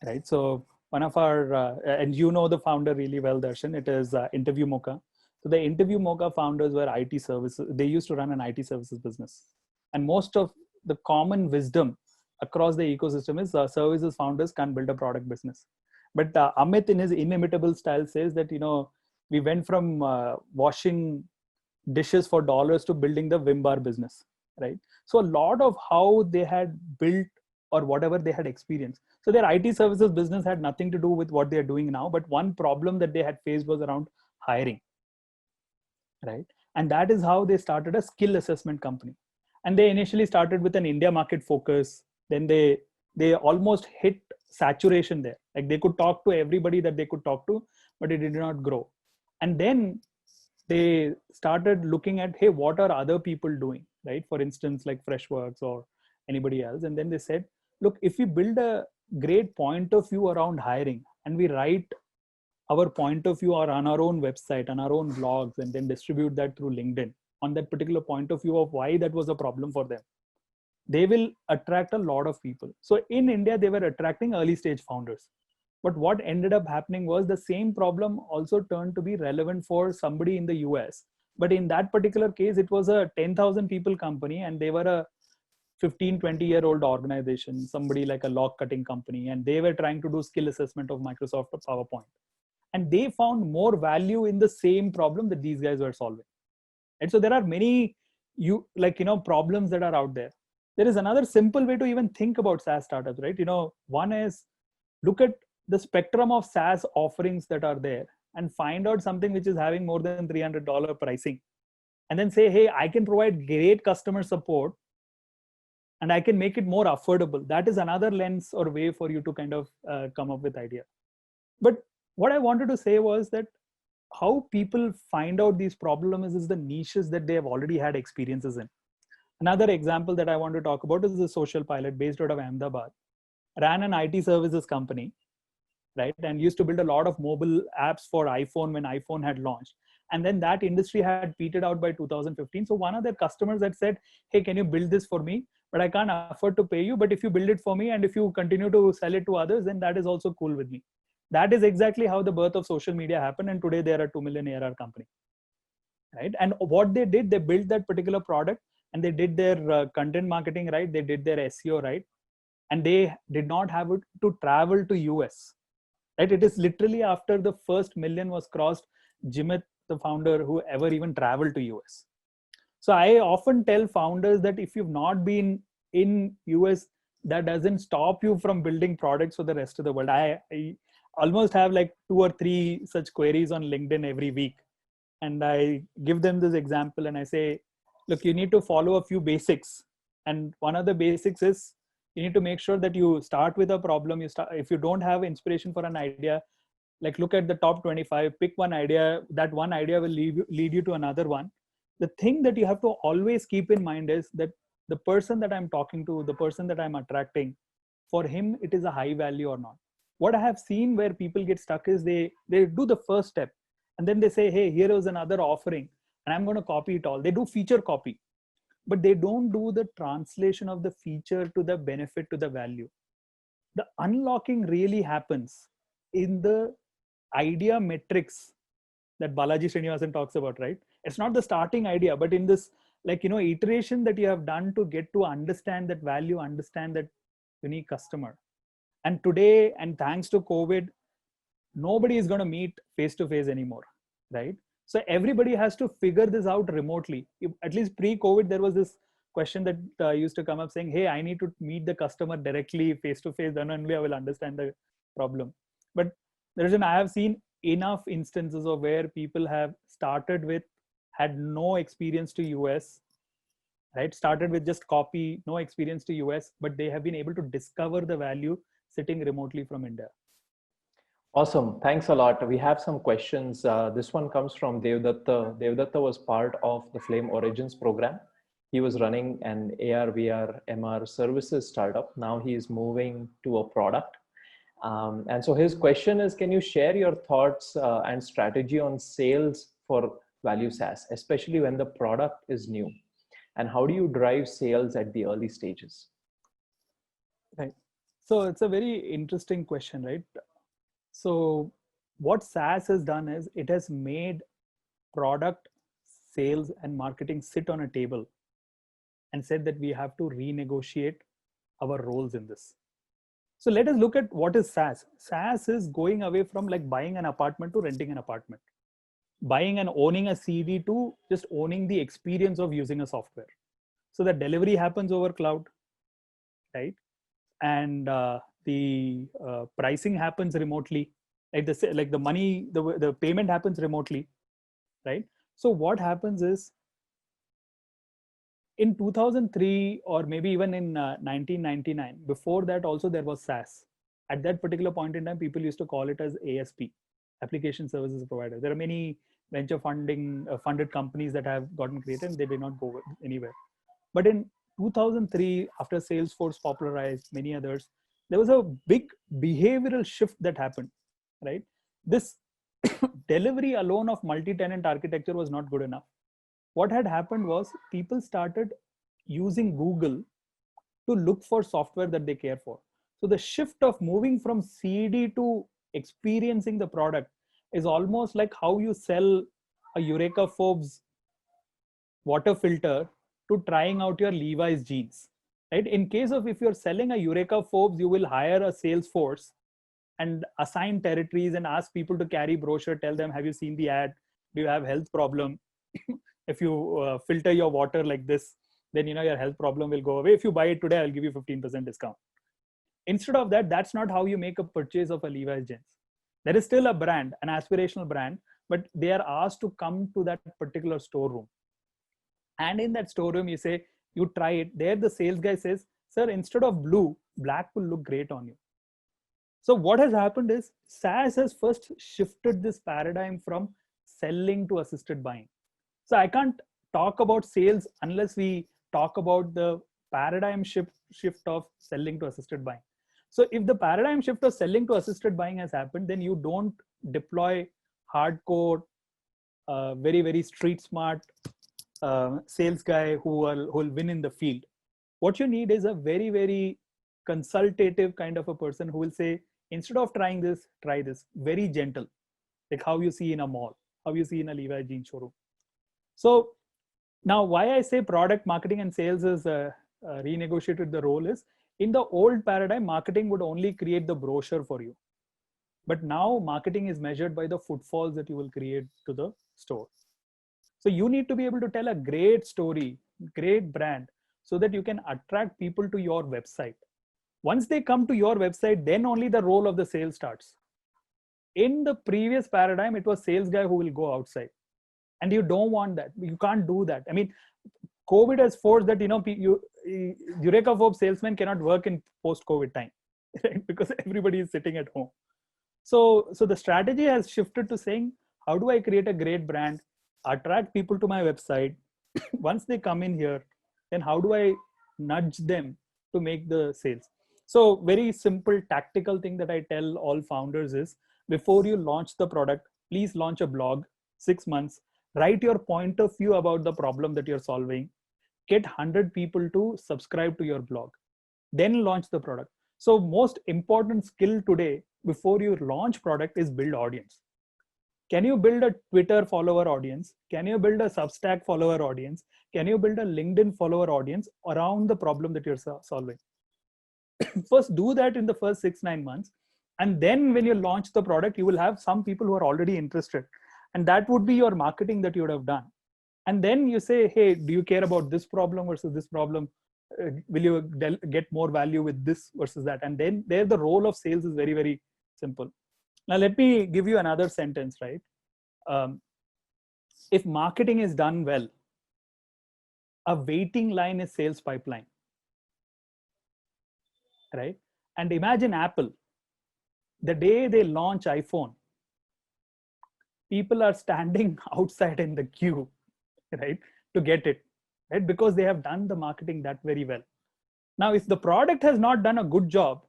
right? So one of our and you know the founder really well, Darshan. It is Interview Mocha. So the Interview Mocha founders were IT services. They used to run an IT services business, and most of the common wisdom across the ecosystem is services founders can't build a product business. But Amit, in his inimitable style, says that we went from washing dishes for dollars to building the Vim bar business, right? So a lot of how they had built or whatever they had experienced. So their IT services business had nothing to do with what they're doing now, but one problem that they had faced was around hiring, right? And that is how they started a skill assessment company. And they initially started with an India market focus. Then they almost hit saturation there. Like they could talk to everybody that they could talk to, but it did not grow. And then they started looking at, hey, what are other people doing, right? For instance, like Freshworks or anybody else. And then they said, look, if we build a great point of view around hiring and we write our point of view or on our own website, on our own blogs, and then distribute that through LinkedIn on that particular point of view of why that was a problem for them, they will attract a lot of people. So in India, they were attracting early stage founders. But what ended up happening was the same problem also turned to be relevant for somebody in the US. But in that particular case, it was a 10,000 people company and they were a 15-20-year-old organization, somebody like a log cutting company, and they were trying to do skill assessment of Microsoft or PowerPoint. And they found more value in the same problem that these guys were solving. And so there are many problems that are out there. There is another simple way to even think about SaaS startups, right? One is look at the spectrum of SaaS offerings that are there and find out something which is having more than $300 pricing. And then say, hey, I can provide great customer support and I can make it more affordable. That is another lens or way for you to kind of come up with idea. But what I wanted to say was that how people find out these problems is the niches that they have already had experiences in. Another example that I want to talk about is the Social Pilot based out of Ahmedabad, ran an IT services company, right? And used to build a lot of mobile apps for iPhone when iPhone had launched. And then that industry had petered out by 2015. So one of their customers had said, hey, can you build this for me? But I can't afford to pay you. But if you build it for me and if you continue to sell it to others, then that is also cool with me. That is exactly how the birth of social media happened. And today they are a 2 million ARR company, right? And what they did, they built that particular product and they did their content marketing right. They did their SEO right. and they did not have to travel to US. Right? It is literally after the first million was crossed, Jimit, the founder, who ever even traveled to US. So I often tell founders that if you've not been in US, that doesn't stop you from building products for the rest of the world. I almost have like 2 or 3 such queries on LinkedIn every week. And I give them this example and I say, look, you need to follow a few basics. And one of the basics is you need to make sure that you start with a problem. If you don't have inspiration for an idea, like look at the top 25, pick one idea. That one idea will lead you to another one. The thing that you have to always keep in mind is that the person that I'm talking to, the person that I'm attracting, for him it is a high value or not. What I have seen where people get stuck is they do the first step and then they say, hey, here is another offering and I'm going to copy it all. They do feature copy, but they don't do the translation of the feature to the benefit, to the value. The unlocking really happens in the idea metrics that Balaji Srinivasan talks about, right? It's not the starting idea, but in this, like, iteration that you have done to get to understand that value, understand that unique customer. And today, and thanks to COVID, nobody is going to meet face to face anymore, right? So everybody has to figure this out remotely. At least pre-COVID, there was this question that used to come up saying, hey, I need to meet the customer directly face to face, then only I will understand the problem. But the reason I have seen enough instances of where people have started with, had no experience to US, right? Started with just copy, no experience to US, but they have been able to discover the value sitting remotely from India. Awesome. Thanks a lot. We have some questions. This one comes from Devdatta. Devdatta was part of the Flame Origins program. He was running an AR, VR, MR services startup. Now he is moving to a product. And so his question is, can you share your thoughts and strategy on sales for Value SaaS, especially when the product is new? And how do you drive sales at the early stages? Right. So it's a very interesting question, right? So what SaaS has done is it has made product, sales, and marketing sit on a table and said that we have to renegotiate our roles in this. So let us look at what is SaaS. SaaS is going away from like buying an apartment to renting an apartment, buying and owning a CD to just owning the experience of using a software. So the delivery happens over cloud, right? And the pricing happens remotely, like the money, the payment happens remotely, right? So what happens is, in 2003 or maybe even in 1999, before that also there was SaaS. At that particular point in time, people used to call it as ASP, application services provider. There are many venture funded companies that have gotten created and they did not go anywhere. But in 2003, after Salesforce popularized, many others, there was a big behavioral shift that happened, right? This delivery alone of multi-tenant architecture was not good enough. What had happened was people started using Google to look for software that they care for. So the shift of moving from CD to experiencing the product is almost like how you sell a Eureka Forbes water filter to trying out your Levi's jeans, right? In case of if you're selling a Eureka Forbes, you will hire a sales force and assign territories and ask people to carry brochure, tell them, have you seen the ad? Do you have health problem? If you filter your water like this, then your health problem will go away. If you buy it today, I'll give you 15% discount. Instead of that, that's not how you make a purchase of a Levi's jeans. There is still a brand, an aspirational brand, but they are asked to come to that particular storeroom. And in that storeroom, you say, you try it. There the sales guy says, sir, instead of blue, black will look great on you. So what has happened is SaaS has first shifted this paradigm from selling to assisted buying. So I can't talk about sales unless we talk about the paradigm shift of selling to assisted buying. So if the paradigm shift of selling to assisted buying has happened, then you don't deploy hardcore, very, very street smart sales guy who will win in the field. What you need is a very, very consultative kind of a person who will say, instead of trying this, try this. Very gentle, like how you see in a mall, how you see in a Levi's jeans showroom. So now why I say product marketing and sales is renegotiated the role is, In the old paradigm, marketing would only create the brochure for you. But now marketing is measured by the footfalls that you will create to the store. So you need to be able to tell a great story, great brand, so that you can attract people to your website. Once they come to your website, then only the role of the sales starts. In the previous paradigm, it was sales guy who will go outside. And you don't want that. You can't do that. I mean, COVID has forced that, Eureka Forbes salesmen cannot work in post-COVID time, right? Because everybody is sitting at home. So the strategy has shifted to saying, how do I create a great brand, attract people to my website? Once they come in here, then how do I nudge them to make the sales? So very simple tactical thing that I tell all founders is, before you launch the product, please launch a blog, 6 months, write your point of view about the problem that you're solving, get 100 people to subscribe to your blog, then launch the product. So most important skill today before you launch product is build audience. Can you build a Twitter follower audience? Can you build a Substack follower audience? Can you build a LinkedIn follower audience around the problem that you're solving? First, do that in the first 6-9 months. And then when you launch the product, you will have some people who are already interested. And that would be your marketing that you would have done. And then you say, hey, do you care about this problem versus this problem? Will you get more value with this versus that? And then there, the role of sales is very, very simple. Now, let me give you another sentence, right? If marketing is done well, a waiting line is sales pipeline, right? And imagine Apple, the day they launch iPhone, people are standing outside in the queue, right, to get it, right? Because they have done the marketing that very well. Now, if the product has not done a good job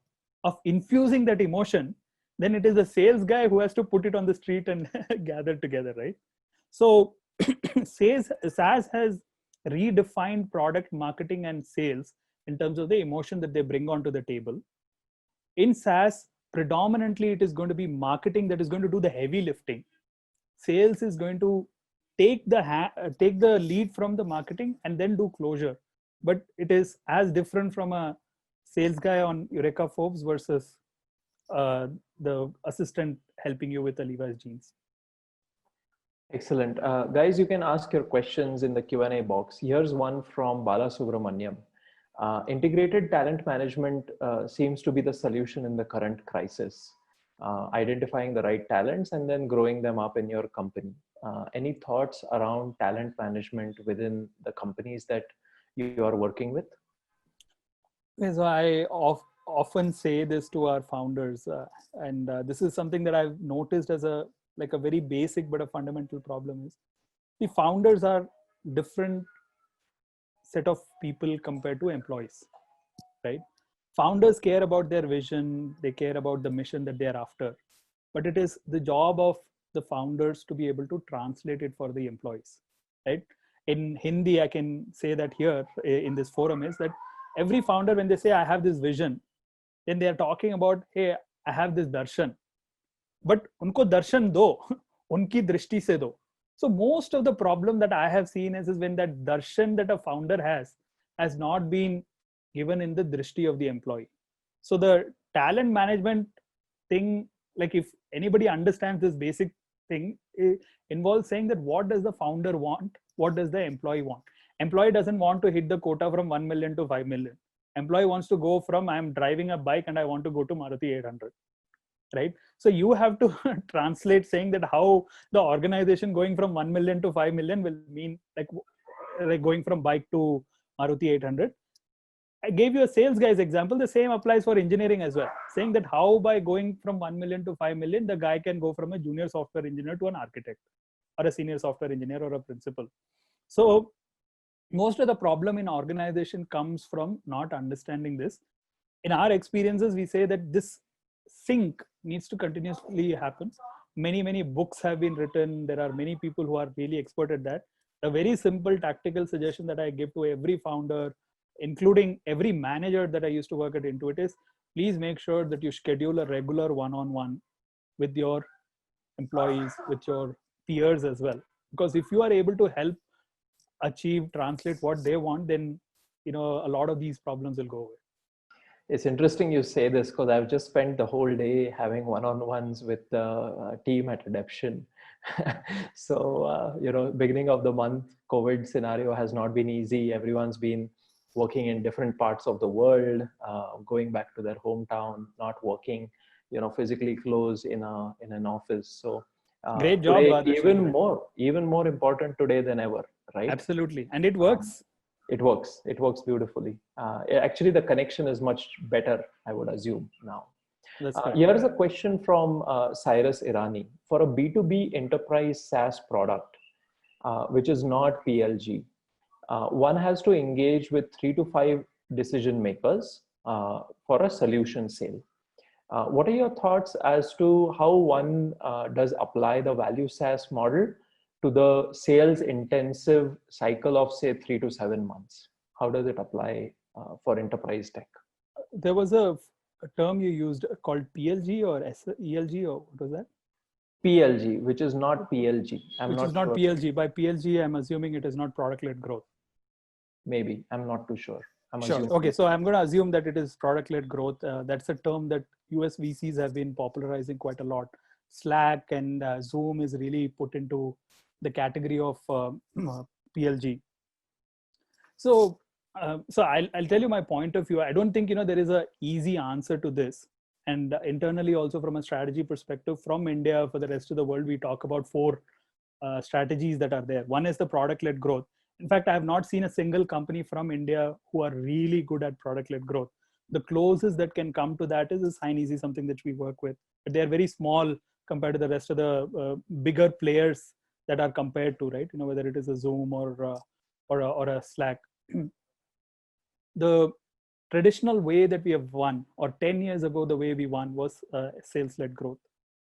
of infusing that emotion, then it is the sales guy who has to put it on the street and gather together, right? So SaaS has redefined product marketing and sales in terms of the emotion that they bring onto the table. In SaaS, predominantly, it is going to be marketing that is going to do the heavy lifting. Sales is going to take the lead from the marketing and then do closure. But it is as different from a sales guy on Eureka Forbes versus the assistant helping you with the Levi's jeans. Excellent. Guys, you can ask your questions in the Q&A box. Here's one from Bala Subramaniam. Integrated talent management seems to be the solution in the current crisis. Identifying the right talents and then growing them up in your company. Any thoughts around talent management within the companies that you are working with? So I often say this to our founders, and this is something that I've noticed as a very basic but a fundamental problem is the founders are different set of people compared to employees, right? Founders care about their vision, they care about the mission that they're after, but it is the job of the founders to be able to translate it for the employees, right? In Hindi, I can say that here in this forum is that every founder, when they say, I have this vision, then they are talking about, hey, I have this darshan. But unko darshan do, unki drishti se do. So most of the problem that I have seen is when that darshan that a founder has not been given in the drishti of the employee. So the talent management thing, like if anybody understands this basic thing, it involves saying that what does the founder want? What does the employee want? Employee doesn't want to hit the quota from 1 million to 5 million. Employee wants to go from, I'm driving a bike and I want to go to Maruti 800, right? So you have to translate saying that how the organization going from 1 million to 5 million will mean like going from bike to Maruti 800. I gave you a sales guy's example. The same applies for engineering as well. Saying that how by going from 1 million to 5 million, the guy can go from a junior software engineer to an architect or a senior software engineer or a principal. So most of the problem in organization comes from not understanding this. In our experiences, we say that this sync needs to continuously happen. Many books have been written. There are many people who are really expert at that. A very simple tactical suggestion that I give to every founder, including every manager that I used to work at Intuit, is please make sure that you schedule a regular one-on-one with your employees, with your peers as well. Because if you are able to help translate what they want, then a lot of these problems will go away. It's interesting you say this because I've just spent the whole day having one-on-ones with the team at Adeption. So, beginning of the month, COVID scenario has not been easy. Everyone's been working in different parts of the world, going back to their hometown, not working, physically close in an office. So Great job, today, Adarsh. even more important today than ever, right? Absolutely. And it Um, works. it works beautifully. Actually, the connection is much better, I would assume now. That's correct. Here's a question from Cyrus Irani. For a B2B enterprise SaaS product, which is not PLG, one has to engage with 3 to 5 decision makers for a solution sale. What are your thoughts as to how one does apply the value SaaS model to the sales intensive cycle of say 3 to 7 months? How does it apply for enterprise tech? There was a term you used called PLG or ELG, or what was that? PLG, which is not PLG. I'm Which is not not sure. PLG. By PLG, I'm assuming it is not product-led growth. Maybe. I'm not too sure. I'm Sure. assuming. Okay. So I'm going to assume that it is product-led growth. That's a term that US VCs have been popularizing quite a lot. Slack and Zoom is really put into the category of PLG. So, I'll tell you my point of view. I don't think there is a easy answer to this. And internally, also from a strategy perspective, from India for the rest of the world, we talk about 4 strategies that are there. One is the product-led growth. In fact, I have not seen a single company from India who are really good at product-led growth. The closest that can come to that is SignEasy, something that we work with. But they are very small compared to the rest of the bigger players that are compared to, right? Whether it is a Zoom or a Slack. The traditional way that we have won, or 10 years ago, the way we won was sales-led growth,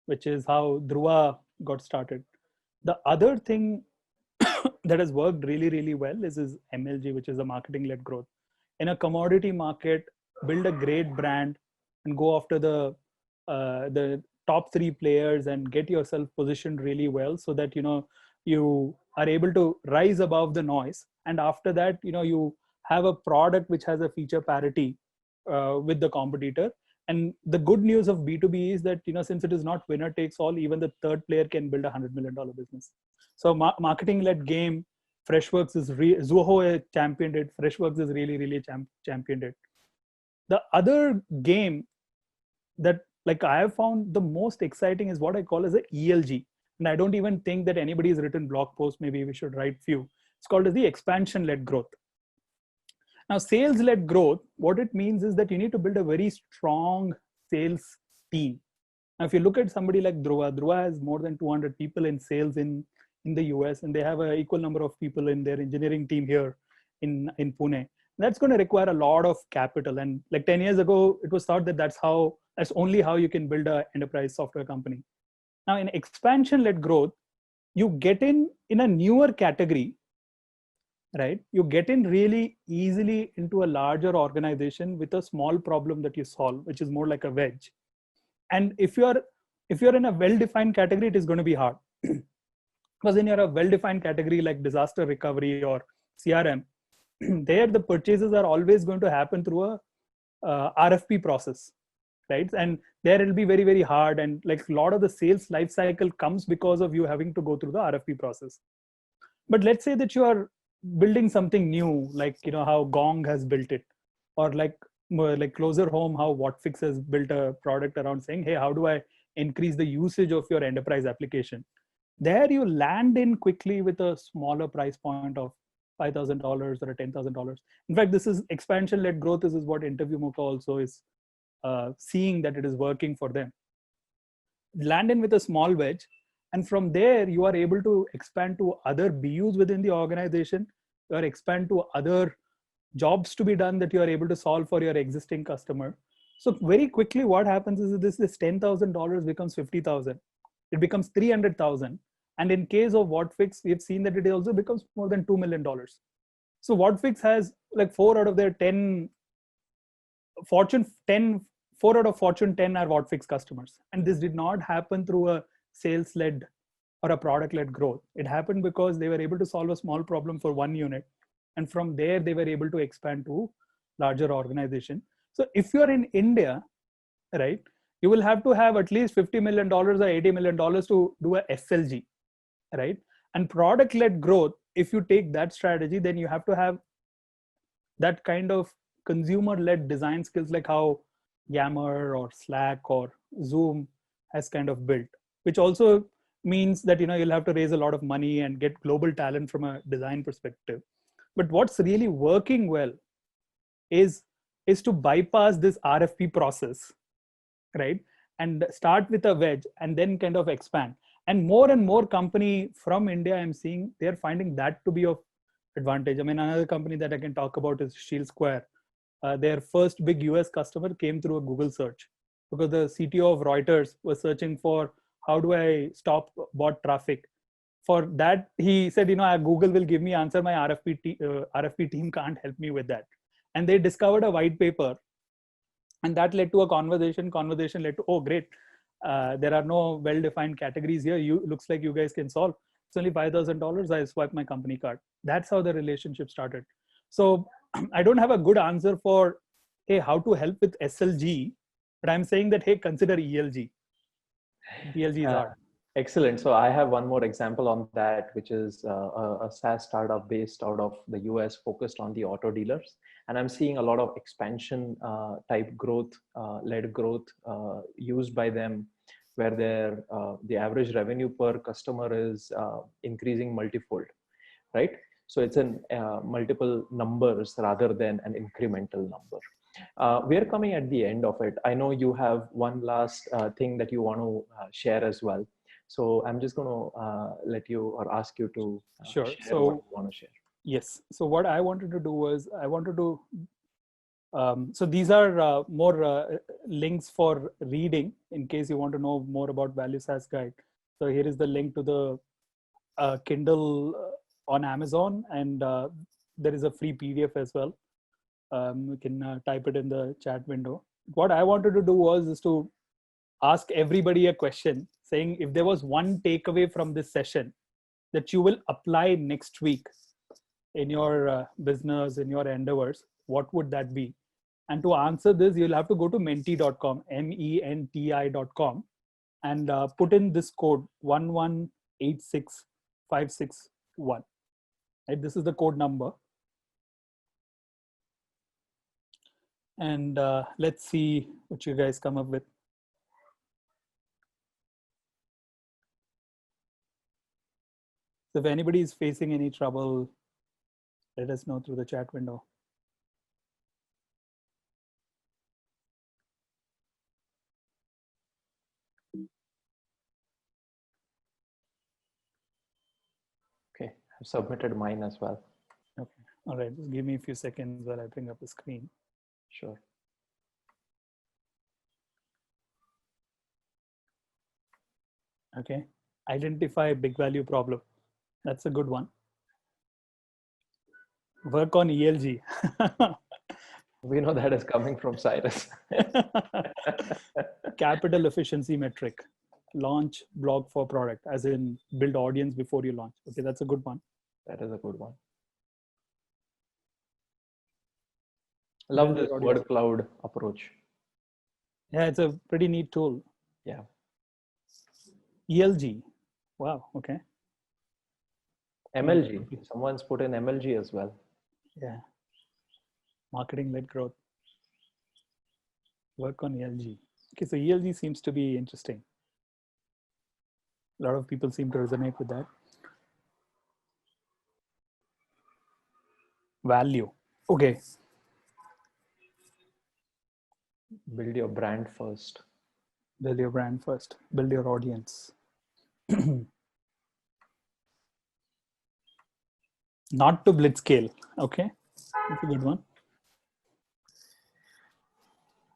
which is how Dhruva got started. The other thing that has worked really, really well is MLG, which is the marketing-led growth. In a commodity market, build a great brand and go after the top 3 players and get yourself positioned really well so that you are able to rise above the noise. And after that, you have a product which has a feature parity with the competitor. And the good news of B2B is that since it is not winner takes all, even the third player can build $100 million business. So marketing-led game, Freshworks is Zoho championed it. Freshworks is really, really championed it. The other game that I have found the most exciting is what I call as a ELG. And I don't even think that anybody has written blog posts. Maybe we should write few. It's called as the expansion-led growth. Now, sales-led growth, what it means is that you need to build a very strong sales team. Now, if you look at somebody like Dhruva has more than 200 people in sales in the US, and they have an equal number of people in their engineering team here in Pune. That's going to require a lot of capital. And 10 years ago, it was thought that that's only how you can build an enterprise software company. Now, in expansion-led growth, you get in a newer category, right? You get in really easily into a larger organization with a small problem that you solve, which is more like a wedge. And if you're in a well-defined category, it is going to be hard. Because in a well-defined category like disaster recovery or CRM, there the purchases are always going to happen through a RFP process, right? And there it'll be very, very hard. And a lot of the sales life cycle comes because of you having to go through the RFP process. But let's say that you are building something new, how Gong has built it, or like Closer Home, how Whatfix has built a product around saying, hey, how do I increase the usage of your enterprise application? There you land in quickly with a smaller price point of $5,000 or $10,000. In fact, this is expansion-led growth. This is what InterviewMocha also is seeing that it is working for them. Land in with a small wedge. And from there, you are able to expand to other BUs within the organization. You are expand to other jobs to be done that you are able to solve for your existing customer. So very quickly, what happens is this $10,000 becomes 50,000. It becomes 300,000. And in case of Whatfix, we've seen that it also becomes more than $2 million. So Whatfix has 4 out of their 10 Fortune 10 4 out of Fortune 10 are Whatfix customers. And this did not happen through a sales-led or a product-led growth. It happened because they were able to solve a small problem for one unit. And from there, they were able to expand to larger organization. So if you're in India, right, you will have to have at least $50 million or $80 million to do a SLG, right? And product-led growth, if you take that strategy, then you have to have that kind of consumer-led design skills, like how Yammer or Slack or Zoom has kind of built, which also means that you'll have to raise a lot of money and get global talent from a design perspective. But what's really working well is to bypass this RFP process, right? And start with a wedge and then kind of expand. And more company from India, I'm seeing they're finding that to be of advantage. I mean, another company that I can talk about is Shield Square. Their first big US customer came through a Google search, because the CTO of Reuters was searching for how do I stop bot traffic. For that, he said, Google will give me answer. My RFP team can't help me with that. And they discovered a white paper, and that led to a conversation led to, oh great, there are no well-defined categories here, looks like you guys can solve. It's only $5,000. I swipe my company card. That's how the relationship started. So I don't have a good answer for, hey, how to help with SLG, but I'm saying that, hey, consider ELG. ELG is hard. Excellent. So I have one more example on that, which is a SaaS startup based out of the US, focused on the auto dealers. And I'm seeing a lot of expansion type growth, led growth used by them, where the average revenue per customer is increasing multifold, right? So it's in multiple numbers rather than an incremental number. We are coming at the end of it. I know you have one last thing that you want to share as well. So I'm just going to let you or ask you to sure. Share what you want to share. Yes. So what I wanted to do was so these are more links for reading in case you want to know more about Value SaaS Guide. So here is the link to the Kindle on Amazon, and there is a free PDF as well. You can type it in the chat window. What I wanted to do is to ask everybody a question, saying if there was one takeaway from this session that you will apply next week in your business, in your endeavors, what would that be? And to answer this, you'll have to go to menti.com, menti.com, and put in this code 1186561. Right? This is the code number. And let's see what you guys come up with. So if anybody is facing any trouble, let us know through the chat window. Okay, I've submitted mine as well. Okay, all right, just give me a few seconds while I bring up the screen. Sure. Okay, identify big value problem. That's a good one. Work on ELG. We know that is coming from Cyrus. Capital efficiency metric. Launch blog for product, as in build audience before you launch. Okay, that's a good one. That is a good one. I love this word cloud approach. Yeah, it's a pretty neat tool. Yeah. ELG. Wow. Okay. MLG. Someone's put in MLG as well. Yeah. Marketing led growth. Work on ELG. Okay, so ELG seems to be interesting. A lot of people seem to resonate with that. Value. Okay. Build your brand first. Build your brand first. Build your audience. Not to blitzscale. Okay. That's a good one.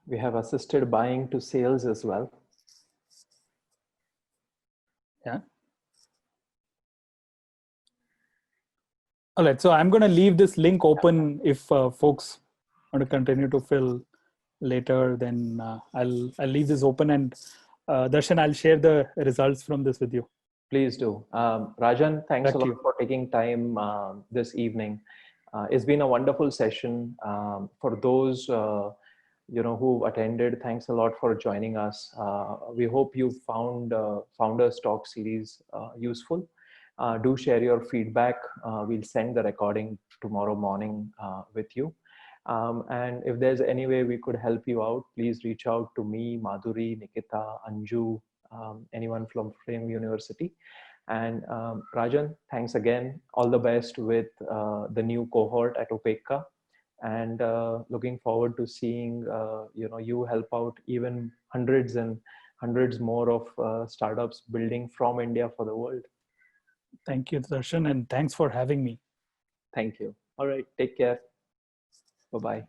We have assisted buying to sales as well. Yeah. All right. So I'm going to leave this link open if folks want to continue to fill later. Then I'll leave this open, and Darshan, I'll share the results from this with you. Please do. Rajan, thanks a lot for taking time this evening. It's been a wonderful session. For those who attended. Thanks a lot for joining us. We hope you found Founders Talk series useful. Do share your feedback. We'll send the recording tomorrow morning with you. And if there's any way we could help you out, please reach out to me, Madhuri, Nikita, Anju, anyone from Frame University. And Rajan, thanks again. All the best with the new cohort at Opeka, and looking forward to seeing you help out even hundreds and hundreds more of startups building from India for the world. Thank you, Darshan, and thanks for having me. Thank you. All right, take care. Bye-bye.